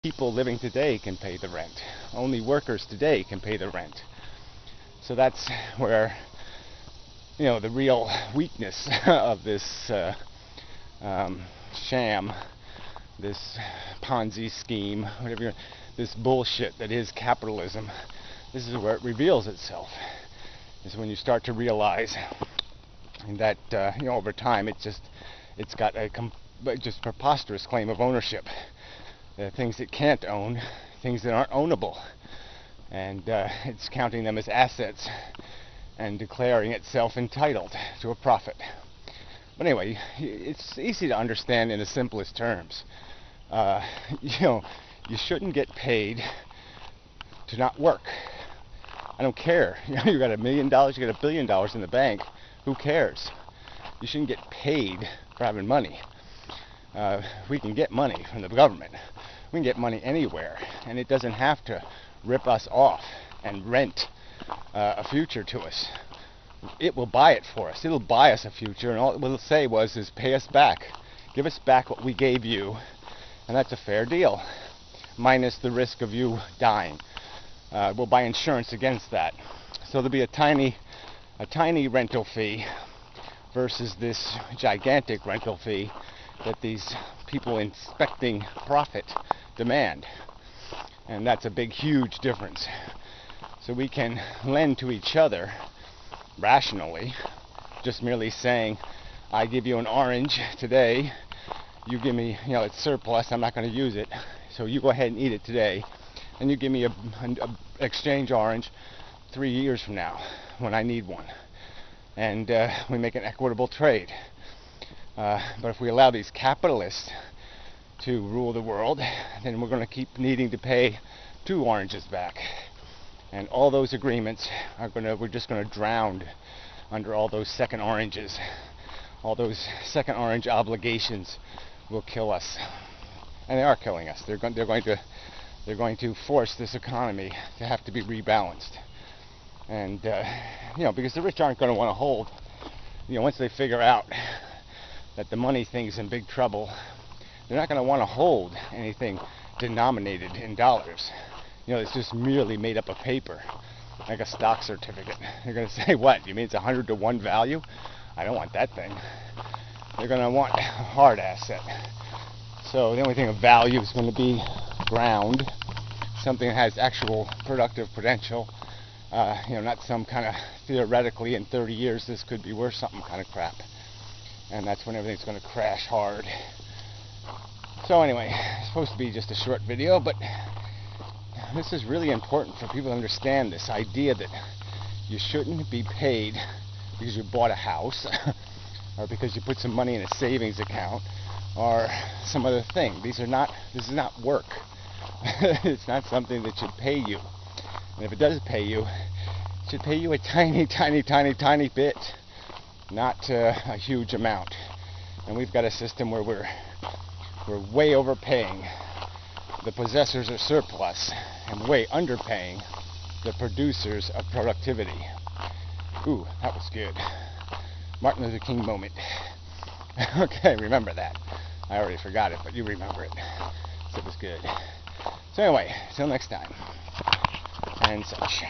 people living today can pay the rent. Only workers today can pay the rent. So that's where, the real weakness of this sham, this Ponzi scheme, this bullshit that is capitalism. This is where it reveals itself. Is when you start to realize that over time it's got a just preposterous claim of ownership. Things it can't own, things that aren't ownable, and it's counting them as assets and declaring itself entitled to a profit. But anyway, it's easy to understand in the simplest terms. You shouldn't get paid to not work. I don't care. You got $1 million, you got $1 billion in the bank. Who cares? You shouldn't get paid for having money. We can get money from the government. We can get money anywhere, and it doesn't have to rip us off and rent a future to us. It will buy it for us. It'll buy us a future, and all it will say is pay us back. Give us back what we gave you, and that's a fair deal, minus the risk of you dying. We'll buy insurance against that. So there'll be a tiny rental fee versus this gigantic rental fee that these people inspecting profit demand. And that's a big, huge difference. So we can lend to each other rationally, just merely saying, I give you an orange today, you give me, it's surplus, I'm not going to use it, so you go ahead and eat it today, and you give me an exchange orange 3 years from now when I need one. And we make an equitable trade. But if we allow these capitalists to rule the world, then we're going to keep needing to pay 2 oranges back. And all those agreements we're just going to drown under all those second oranges. All those second orange obligations will kill us. And they are killing us. They're going to force this economy to have to be rebalanced. And because the rich aren't going to want to hold, once they figure out that the money thing's in big trouble, they're not going to want to hold anything denominated in dollars. It's just merely made up of paper, like a stock certificate. They're going to say, what? You mean it's 100 to 1 value? I don't want that thing. They're going to want a hard asset. So the only thing of value is going to be ground, something that has actual productive potential. Not some kind of theoretically in 30 years this could be worth something kind of crap. And that's when everything's going to crash hard. So anyway, it's supposed to be just a short video, but this is really important for people to understand this idea that you shouldn't be paid because you bought a house or because you put some money in a savings account or some other thing. This is not work. It's not something that should pay you. And if it does pay you, it should pay you a tiny, tiny, tiny, tiny bit, not a huge amount. And we've got a system where we're way overpaying the possessors of surplus and way underpaying the producers of productivity. Ooh, that was good. Martin Luther King moment. Okay, remember that. I already forgot it, but you remember it. So it was good. So anyway, till next time. And such.